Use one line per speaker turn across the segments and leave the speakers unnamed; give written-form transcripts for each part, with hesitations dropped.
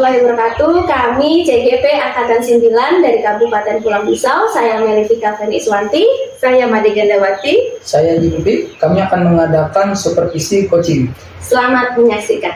warahmatullahi wabarakatuh. Kami CGP Angkatan 9 dari Kabupaten Pulang Pisau. Saya Melifika Feni Iswanti.
Saya Made Gandawati.
Saya Jibubi. Kami akan mengadakan supervisi coaching.
Selamat menyaksikan.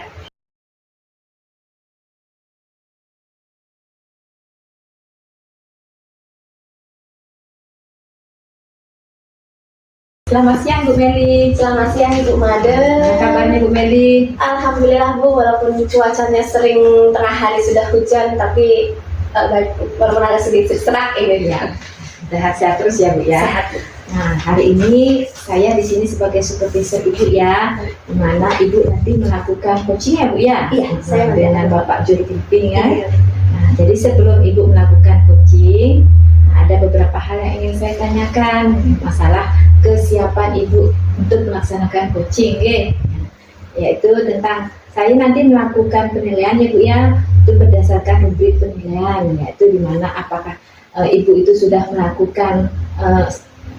Selamat siang Bu Meli.
Selamat siang Ibu Made.
Apa kabarnya Bu Meli?
Alhamdulillah Bu, walaupun cuacanya sering tengah hari sudah hujan, tapi walaupun ada sedikit serak ini
Ya, sehat-sehat terus ya Bu ya.
sehat.
Nah, hari ini saya di sini sebagai supervisor Ibu ya, di mana Ibu nanti melakukan coaching ya Bu ya.
Iya, saya
dengan Bapak Juru Bimbing ya.
Iya.
Nah, jadi sebelum Ibu melakukan coaching, ada beberapa hal yang ingin saya tanyakan, masalah kesiapan Ibu untuk melaksanakan coaching ya. Yaitu tentang saya nanti melakukan penilaian ya Bu ya, itu berdasarkan rubrik penilaian, yaitu dimana apakah Ibu itu sudah melakukan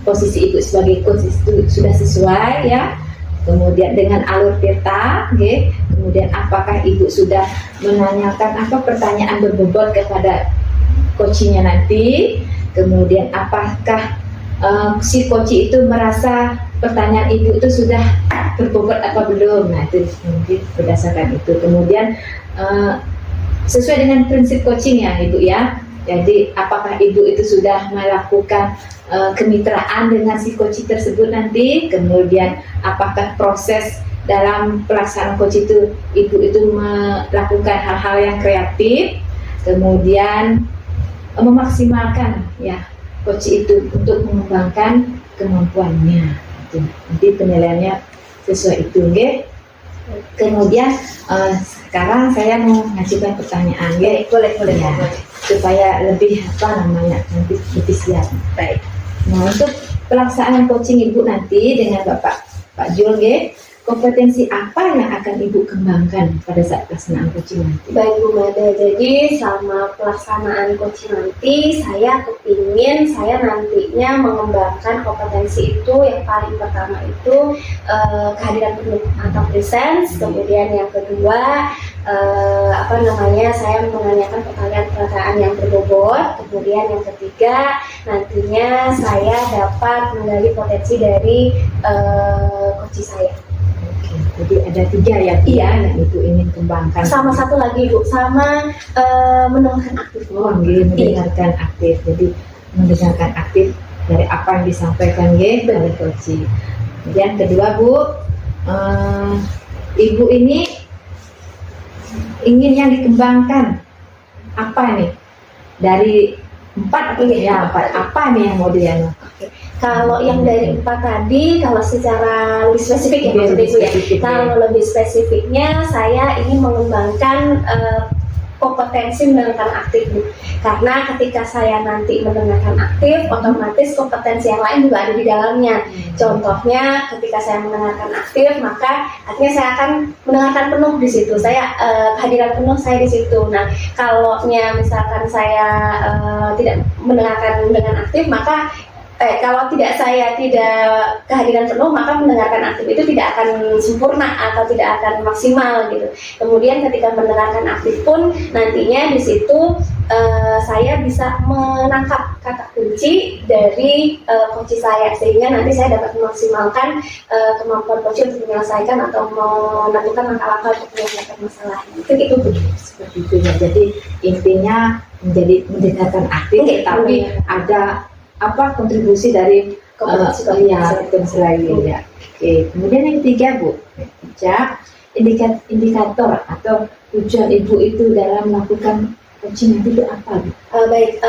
posisi Ibu sebagai coach itu sudah sesuai ya, kemudian dengan alur peta, okay. Kemudian apakah Ibu sudah menanyakan pertanyaan berbobot kepada coachingnya nanti, kemudian apakah si coach itu merasa pertanyaan Ibu itu sudah berbobot apa belum. Nah, itu mungkin berdasarkan itu. Kemudian sesuai dengan prinsip coaching ya Ibu ya, jadi apakah Ibu itu sudah melakukan kemitraan dengan si coach tersebut nanti, kemudian apakah proses dalam pelaksanaan coach itu Ibu itu melakukan hal-hal yang kreatif, kemudian memaksimalkan ya coach itu untuk mengembangkan kemampuannya. Nanti penilaiannya sesuai itu, okay? Kemudian sekarang saya mau mengajukan pertanyaan, okay?
Boleh.
Ya, supaya lebih nanti lebih siap.
Baik.
Nah, untuk pelaksanaan coaching Ibu nanti dengan Pak Jul, okay? Kompetensi apa yang akan Ibu kembangkan pada saat pelaksanaan coaching nanti?
Baik Bu Made, jadi selama pelaksanaan coaching nanti saya kepingin saya nantinya mengembangkan kompetensi itu. Yang paling pertama itu kehadiran penuh atau presence, kemudian yang kedua saya menanyakan pertanyaan-pertanyaan yang berbobot, kemudian yang ketiga nantinya saya dapat menggali potensi dari coach saya.
Jadi ada 3 ya, yang Ibu ingin kembangkan.
Sama satu lagi Bu, sama mendengarkan aktif.
Mendengarkan aktif. Jadi mendengarkan aktif dari apa yang disampaikan oleh coach. Kemudian kedua Bu, Ibu ini ingin yang dikembangkan apa nih? Dari 4 apa nih yang mau dia?
Kalau yang dari 4 tadi, kalau secara lebih spesifik ya maksudnya Bu ya. Kalau lebih spesifiknya saya ingin mengembangkan kompetensi mendengarkan aktif Bu. Karena ketika saya nanti mendengarkan aktif, otomatis kompetensi yang lain juga ada di dalamnya. Contohnya ketika saya mendengarkan aktif, maka artinya saya akan mendengarkan penuh di situ. Saya kehadiran penuh saya di situ. Nah, kalau misalkan saya tidak mendengarkan dengan aktif, maka kalau saya tidak kehadiran penuh, maka mendengarkan aktif itu tidak akan sempurna atau tidak akan maksimal gitu. Kemudian ketika mendengarkan aktif pun nantinya di situ saya bisa menangkap kata kunci dari coach saya, sehingga nanti saya dapat memaksimalkan kemampuan coach untuk menyelesaikan atau menentukan langkah-langkah untuk menyelesaikan masalah. Itu
Seperti itu ya. Jadi intinya menjadi mendengarkan aktif, tapi ada kontribusi dari kompetensi lain ya. Oke. Kemudian yang ketiga Bu, indikator atau tujuan Ibu itu dalam melakukan coaching itu apa Bu?
Baik,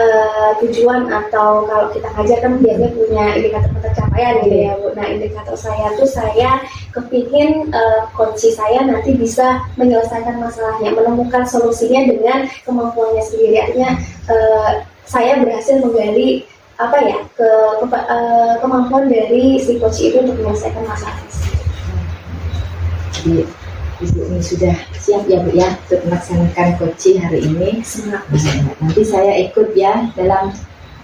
tujuan atau kalau kita ngajar kan biasanya punya indikator pencapaian gitu ya Bu. Nah, indikator saya tuh saya kepingin coach saya nanti bisa menyelesaikan masalahnya, menemukan solusinya dengan kemampuannya sendiri. Artinya saya berhasil menggali kemampuan dari si coach itu untuk menyelesaikan masalah tersebut.
Jadi Ibu ini sudah siap ya Bu ya untuk melaksanakan coaching hari ini.
Semangat.
Nanti saya ikut ya dalam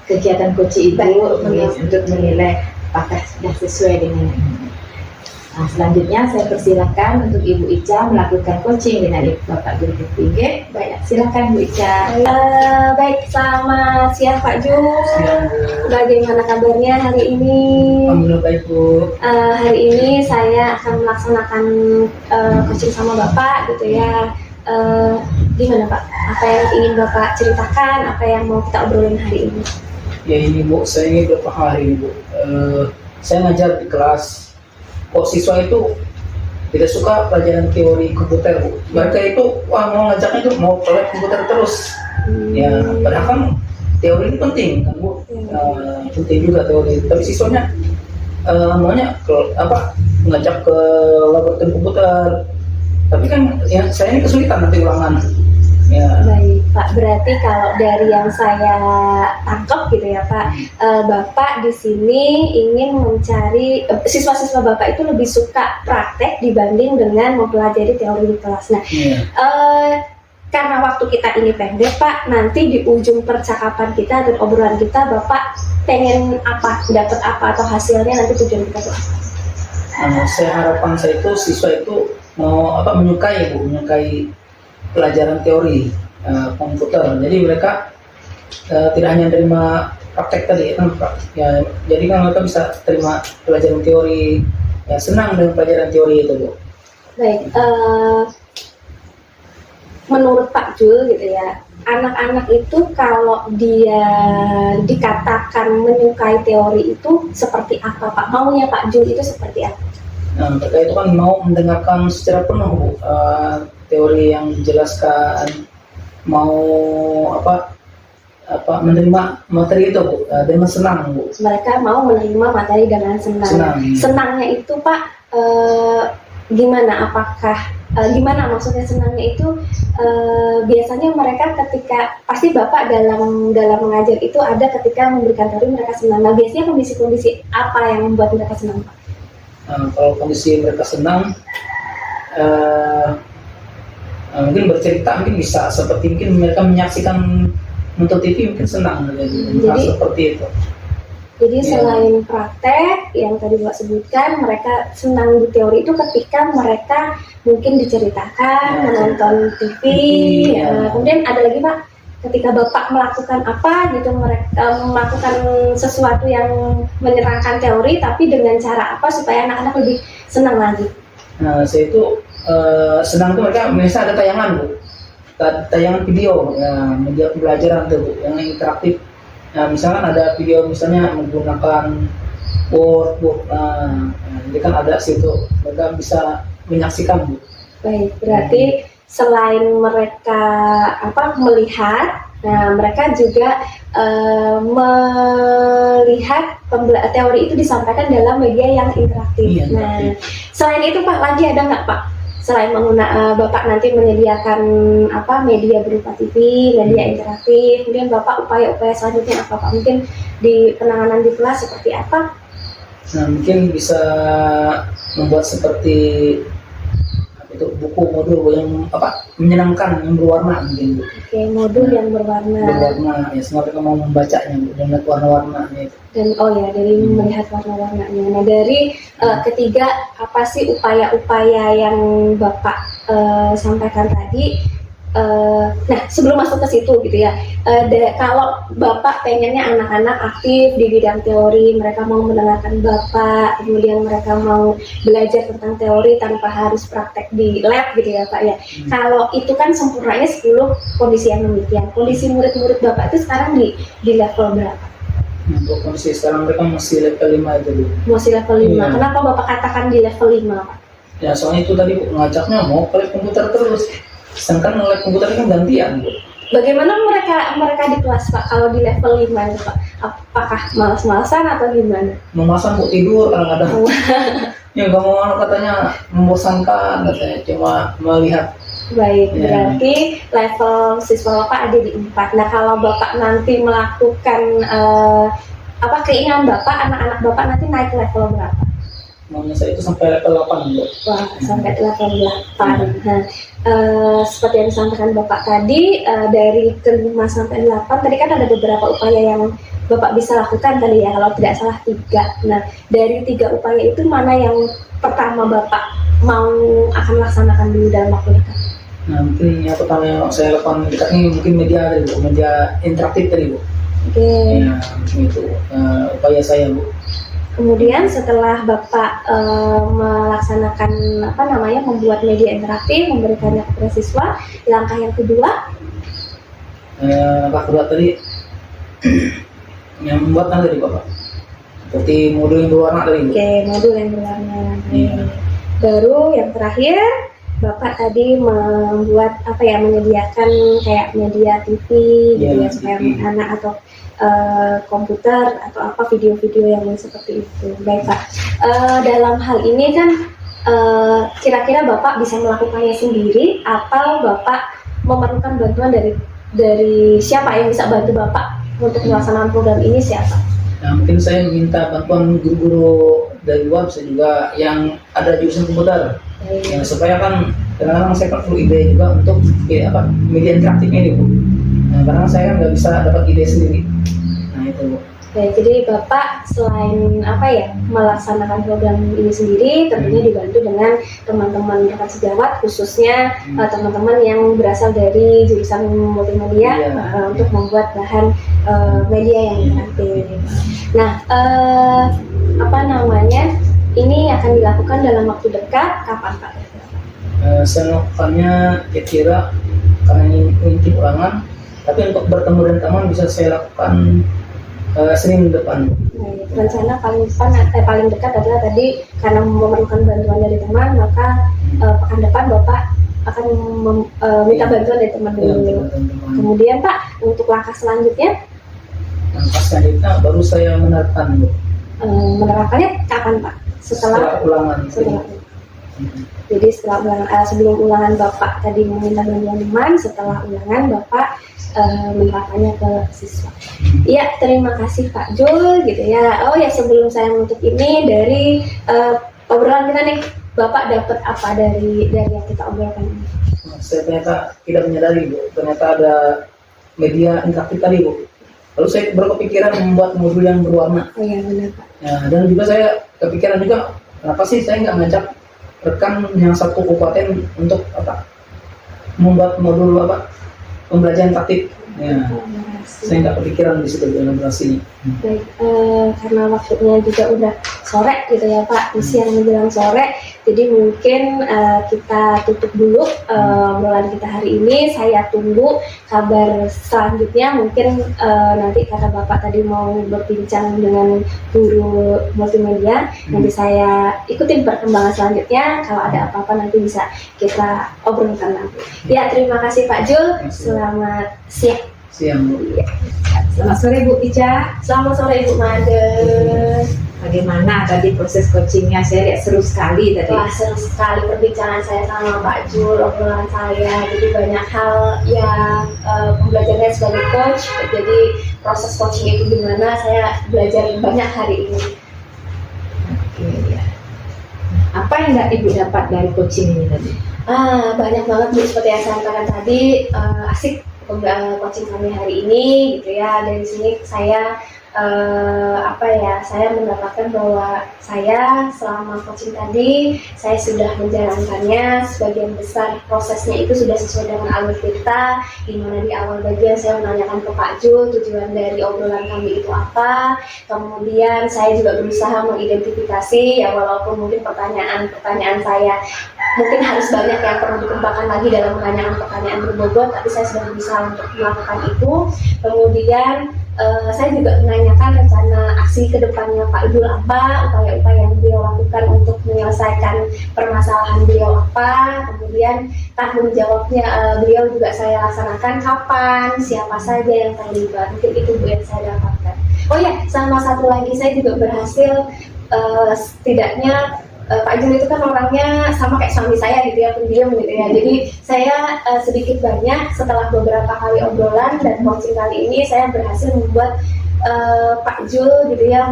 kegiatan coaching Ibu untuk menilai apakah sudah sesuai dengan ini. Nah, selanjutnya saya persilakan untuk Ibu Ica melakukan coaching dengan Bapak Zulkifli. Baik, silakan Bu Ica.
Baik, selamat siang Pak Jul. Bagaimana kabarnya hari ini?
Alhamdulillah baik Bu.
Hari ini saya akan melaksanakan coaching sama Bapak gitu ya. Gimana Pak? Apa yang ingin Bapak ceritakan? Apa yang mau kita obrolin hari ini?
Ya ini Bu, saya ini berapa hari ini Bu. Saya ngajar di kelas. Kok siswa itu tidak suka pelajaran teori komputer Bu. Mereka itu mau ngajaknya itu mau pelajaran komputer terus. Ya padahal kan teori itu penting kan Bu. Penting juga teori. Tapi siswanya maunya ngajak ke laboratorium komputer. Tapi kan ya saya ini kesulitan nanti ulangan. Ya.
Baik Pak, berarti kalau dari yang saya tangkap gitu ya Pak, Bapak di sini ingin mencari siswa-siswa Bapak itu lebih suka praktek dibanding dengan mempelajari teori di kelas. Nah, karena waktu kita ini pendek Pak, nanti di ujung percakapan kita dan obrolan kita Bapak pengen apa, dapat apa atau hasilnya nanti tujuan kita itu apa?
Saya harapan saya itu siswa itu mau menyukai pelajaran teori komputer. Jadi mereka tidak hanya terima praktek tadi kan, ya, jadi kan mereka bisa terima pelajaran teori, ya, senang dengan pelajaran teori itu Bu.
Baik, menurut Pak Jul gitu ya, anak-anak itu kalau dia dikatakan menyukai teori itu seperti apa Pak? Maunya Pak Jul itu seperti apa?
Mereka itu kan mau mendengarkan secara penuh Bu, teori yang dijelaskan, mau menerima materi itu Bu, dengan senang Bu.
Mereka mau menerima materi dengan senang. Senangnya itu Pak, gimana? Gimana maksudnya senangnya itu? Biasanya mereka ketika pasti Bapak dalam mengajar itu ada ketika memberikan teori mereka senang. Nah, biasanya kondisi-kondisi apa yang membuat mereka senang Pak?
Kalau kondisi mereka senang, mungkin bercerita, mungkin bisa seperti mungkin mereka menyaksikan nonton TV, mungkin senang jadi seperti itu.
Jadi selain praktek yang tadi Bapak sebutkan, mereka senang di teori itu ketika mereka mungkin diceritakan, menonton TV. Kemudian ada lagi Pak, ketika Bapak melakukan apa gitu, mereka melakukan sesuatu yang menyerangkan teori, tapi dengan cara apa supaya anak-anak lebih senang lagi?
Nah, saya itu senang tuh mereka misalnya ada tayangan Bu, tayangan video, ya, media pembelajaran tuh Bu, yang interaktif. Nah, misalkan ada video misalnya menggunakan Word Bu, jadi kan ada situ mereka bisa menyaksikan Bu.
Baik, berarti selain mereka melihat, nah mereka juga melihat teori itu disampaikan dalam media yang interaktif. Nah, selain itu Pak, lagi ada nggak Pak? Selain Bapak nanti menyediakan media berupa TV, media interaktif, kemudian Bapak upaya-upaya selanjutnya apa Pak? Mungkin di penanganan di kelas seperti apa?
Nah, mungkin bisa membuat seperti itu buku modul yang menyenangkan, yang berwarna mungkin Bu.
Oke, modul yang berwarna.
Ya, semua mereka mau membacanya Bu, dengan warna-warnanya itu.
Dan dari melihat warna-warnanya. Nah, dari ketiga, apa sih upaya-upaya yang Bapak sampaikan tadi? Nah, sebelum masuk ke situ gitu ya, kalau Bapak pengennya anak-anak aktif di bidang teori, mereka mau mendengarkan Bapak, kemudian mereka mau belajar tentang teori tanpa harus praktek di lab gitu ya Pak ya. Kalau itu kan sempurnanya 10 kondisi yang demikian. Kondisi murid-murid Bapak itu sekarang di level berapa?
Untuk kondisi sekarang mereka masih level 5 itu Bu.
Masih level 5. Kenapa Bapak katakan di level 5 Pak?
Ya, soalnya itu tadi Bu, ngajaknya mau ke komputer terus. Sedangkan oleh komputer kan gantian Bu.
Bagaimana mereka di kelas Pak kalau di level 5 itu Pak? Apakah malas-malasan atau gimana?
Memasan Bu, tidur kadang-kadang. Ya nggak mau, katanya membosankan, katanya cuma melihat.
Baik, berarti level siswa Bapak ada di 4. Nah, kalau Bapak nanti melakukan keinginan Bapak, anak-anak Bapak nanti naik level berapa?
Maunya saya itu sampai level 8 Bu.
Wah, sampai level 8. Nah, seperti yang disampaikan Bapak tadi, dari ke 5 sampai 8, tadi kan ada beberapa upaya yang Bapak bisa lakukan tadi ya, kalau tidak salah 3. Nah, dari 3 upaya itu mana yang pertama Bapak mau akan laksanakan dulu dalam waktu dekat?
Nah, mungkin yang pertama yang saya lakukan dekat ini mungkin media tadi Bu, media interaktif tadi Bu.
Oke.
Ya, mungkin itu upaya saya Bu.
Kemudian setelah Bapak melaksanakan membuat media interaktif, memberikannya kepada siswa, langkah yang kedua,
Langkah kedua tadi yang membuat tadi Bapak. Seperti modul yang berwarna tadi Bu.
oke, modul yang berwarna.
Iya.
Baru yang terakhir, Bapak tadi membuat menyediakan kayak media TV gitu
Iya,
ya, supaya
TV.
anak atau komputer atau apa video-video yang seperti itu. Baik Pak, dalam hal ini kan kira-kira Bapak bisa melakukannya sendiri atau Bapak memerlukan bantuan dari siapa yang bisa bantu Bapak untuk melaksanakan program ini, siapa?
Nah, mungkin saya minta bantuan guru-guru dari luar bisa juga yang ada jurusan komputer. Ya, supaya kan kadang-kadang saya perlu ide juga untuk media interaktif ini Bu. Nah, karena saya kan nggak bisa dapat ide sendiri. Nah itu Bu.
Oke, jadi Bapak selain melaksanakan program ini sendiri, tentunya dibantu dengan teman-teman rekan sejawat, khususnya teman-teman yang berasal dari jurusan multimedia
Iya.
untuk membuat bahan media yang interaktif. Nah, ini akan dilakukan dalam waktu dekat, kapan Pak?
Saya melakukannya kira-kira karena ini inti ulangan, tapi untuk bertemu dengan teman bisa saya lakukan Senin depan.
Nah, rencana paling dekat adalah tadi karena memerlukan bantuan dari teman, maka pekan depan Bapak akan minta bantuan dari teman
Ya,
dulu.
teman-teman.
Kemudian Pak, untuk langkah selanjutnya
Langkah selanjutnya baru saya menerapkan Bu.
menerapkannya kapan Pak?
Setelah ulangan.
Setelah. Jadi sebelum ulangan Bapak tadi meminta bantuan teman, setelah ulangan Bapak menerapkannya ke siswa. Iya, terima kasih Pak Jul gitu ya. Oh ya, sebelum saya menutup ini dari obrolan kita nih, Bapak dapat apa dari yang kita obrolkan ini?
Saya ternyata tidak menyadari Bu, ternyata ada media interaktif tadi Bu. Lalu saya berkepikiran membuat modul yang berwarna.
Oh iya, benar Pak.
Nah, dan juga saya kepikiran juga, kenapa sih saya nggak ngajak rekan yang satu kabupaten untuk membuat modul pembelajaran interaktif. Ya, saya nggak kepikiran di situ elaborasinya.
Baik, karena waktunya juga udah sore gitu ya Pak, siang menjelang sore, jadi mungkin kita tutup dulu obrolan kita hari ini. Saya tunggu kabar selanjutnya, mungkin nanti kata Bapak tadi mau berbincang dengan guru multimedia, nanti saya ikutin perkembangan selanjutnya, kalau ada apa-apa nanti bisa kita obrolkan nanti. Ya, terima kasih Pak Jul, selamat siang.
Siang Bu.
Selamat sore Bu Ica.
Selamat sore Ibu Made.
Bagaimana tadi proses coachingnya? Saya lihat seru sekali tadi.
Wah, seru sekali perbincangan saya sama Pak Jul, obrolan saya. Jadi banyak hal yang pembelajarannya sebagai coach. Jadi proses coaching itu gimana, saya belajar banyak hari ini.
Oke, ya. Apa yang Ibu dapat dari coaching ini tadi?
Banyak banget Bu, seperti yang saya katakan tadi, asik coaching kami hari ini gitu ya. Dari sini saya saya mendapatkan bahwa saya selama coaching tadi saya sudah menjalankannya, sebagian besar prosesnya itu sudah sesuai dengan alur kita, di mana di awal bagian saya menanyakan ke Pak Jul tujuan dari obrolan kami itu apa, kemudian saya juga berusaha mengidentifikasi ya, walaupun mungkin pertanyaan saya mungkin harus banyak yang perlu dikembangkan lagi dalam menanyakan pertanyaan berbobot, tapi saya sudah berusaha untuk melakukan itu. Kemudian saya juga menanyakan rencana aksi kedepannya Pak Jul apa, upaya-upaya yang beliau lakukan untuk menyelesaikan permasalahan beliau apa, kemudian tanggung jawabnya beliau juga saya laksanakan kapan, siapa saja yang terlibat, mungkin itu Bu yang saya dapatkan. Oh ya, sama satu lagi, saya juga berhasil setidaknya Pak Jul itu kan orangnya sama kayak suami saya gitu ya, pendiam gitu ya. Jadi saya sedikit banyak setelah beberapa kali obrolan dan coaching kali ini, saya berhasil membuat Pak Jul gitu ya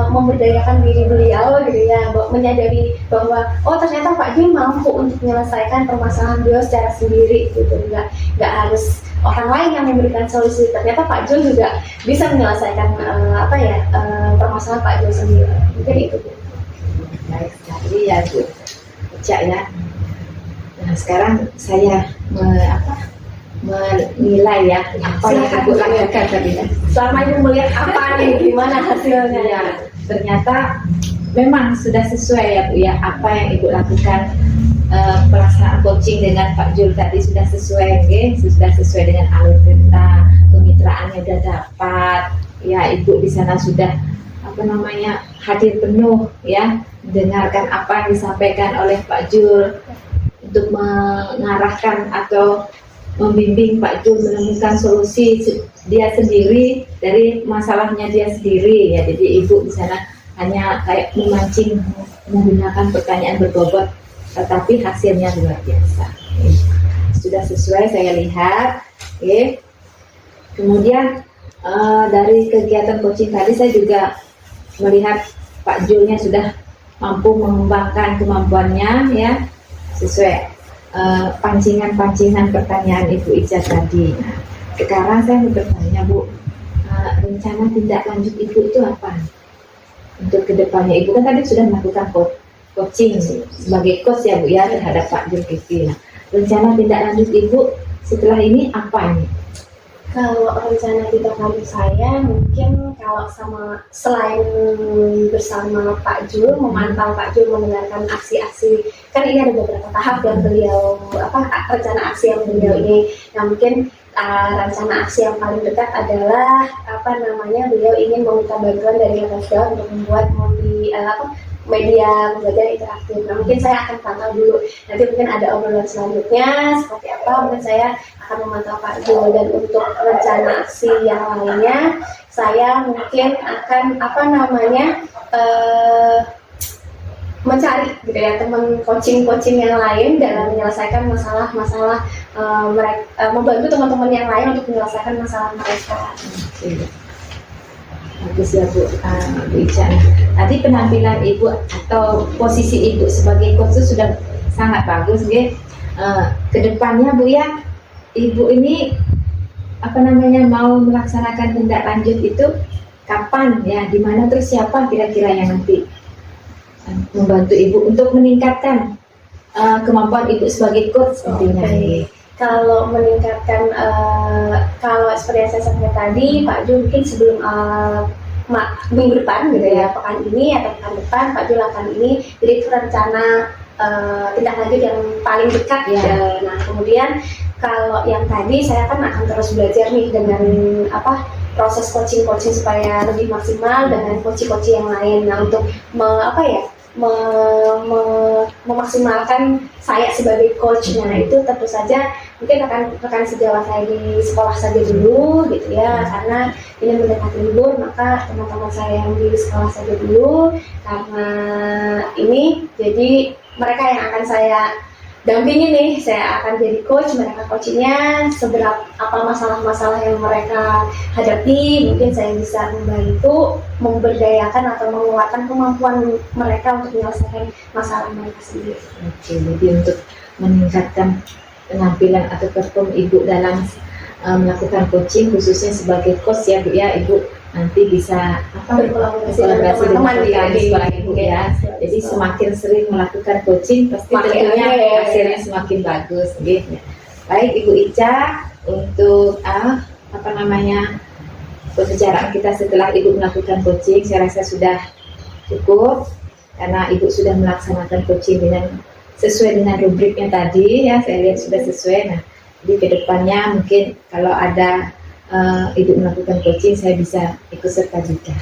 memberdayakan diri beliau gitu ya, menyadari bahwa oh ternyata Pak Jul mampu untuk menyelesaikan permasalahan beliau secara sendiri gitu, nggak harus orang lain yang memberikan solusi. Ternyata Pak Jul juga bisa menyelesaikan permasalahan Pak Jul sendiri. Mungkin itu.
Baik sekali ya Bu Ica ya. Nah sekarang saya menilai ya apa yang
Silakan.
Ibu lakukan tadi ya.
Selama Ibu melihat apa nih, gimana hasilnya?
Ya, ternyata memang sudah sesuai ya Bu ya, apa yang Ibu lakukan. Pelaksanaan coaching dengan Pak Jul tadi sudah sesuai, sudah sesuai dengan alur cerita, kemitraannya sudah dapat, ya Ibu di sana sudah hadir penuh ya, mendengarkan apa yang disampaikan oleh Pak Jul untuk mengarahkan atau membimbing Pak Jul menemukan solusi dia sendiri dari masalahnya dia sendiri ya. Jadi Ibu di sana hanya kayak memancing menggunakan pertanyaan berbobot, tetapi hasilnya luar biasa. Sudah sesuai saya lihat. Kemudian dari kegiatan coaching tadi saya juga melihat Pak Julnya sudah mampu mengembangkan kemampuannya ya, sesuai pancingan-pancingan pertanyaan Ibu Ica tadi. Nah, sekarang saya mau bertanya Bu, rencana tindak lanjut Ibu itu apa untuk kedepannya? Ibu kan tadi sudah melakukan coaching sebagai coach ya Bu ya terhadap Pak Zulkifli. Nah, rencana tindak lanjut Ibu setelah ini apa ini?
Kalau rencana tindak lanjut saya mungkin selain bersama Pak Jul, memantau Pak Jul mendengarkan aksi-aksi, kan ini ada beberapa tahap yang beliau rencana aksi yang beliau ini. Nah mungkin rencana aksi yang paling dekat adalah beliau ingin meminta bantuan dari Lembaga untuk membuat media belajar interaktif. Nah mungkin saya akan pantau dulu. Nanti mungkin ada obrolan selanjutnya seperti apa. Mungkin saya akan memantau Pak Jul, dan untuk rencana aksi yang lainnya saya mungkin akan mencari gitu ya teman coaching yang lain dalam menyelesaikan masalah-masalah mereka, membantu teman-teman yang lain untuk menyelesaikan masalah mereka.
Bagus ya Bu, Bu Ica. Tadi penampilan Ibu atau posisi Ibu sebagai coach itu sudah sangat bagus, kedepannya Bu ya, Ibu ini mau melaksanakan tindak lanjut itu kapan ya, di mana, terus siapa kira-kira yang nanti membantu Ibu untuk meningkatkan kemampuan Ibu sebagai coach tentunya.
Kalau meningkatkan, kalau seperti yang saya sampaikan tadi, Pak Jul mungkin sebelum minggu depan gitu ya, pekan ini atau pekan depan Pak Jul akan ini, jadi itu rencana tindak lanjut yang paling dekat ya. Nah kemudian kalau yang tadi saya akan terus belajar nih dengan proses coaching supaya lebih maksimal dengan coach yang lain. Nah untuk memaksimalkan saya sebagai coach, nah itu tentu saja mungkin rekan sejawat saya di sekolah saja dulu gitu ya, karena ini mendekati libur, maka teman-teman saya yang di sekolah saja dulu, karena ini jadi mereka yang akan saya dampingi nih. Saya akan jadi coach, mereka coachnya, seberapa apa masalah-masalah yang mereka hadapi, mungkin saya bisa membantu memberdayakan atau menguatkan kemampuan mereka untuk menyelesaikan masalah mereka sendiri.
Oke, jadi untuk meningkatkan penampilan atau perform Ibu dalam melakukan coaching, khususnya sebagai coach ya Bu ya, Ibu nanti bisa
berkolaborasi dengan teman-teman
di sekolah Ibu ya. Jadi semakin sering melakukan coaching, pasti tentunya hasilnya semakin bagus gitu. Baik Ibu Ica, untuk pembicaraan kita setelah Ibu melakukan coaching, saya rasa sudah cukup karena Ibu sudah melaksanakan coaching sesuai dengan rubriknya tadi ya, saya lihat sudah sesuai. Nah, di kedepannya mungkin kalau ada Ibu melakukan coaching, saya bisa ikut serta juga.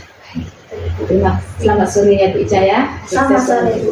Selamat sore ya Bu Ica ya.
Selamat sore Bu.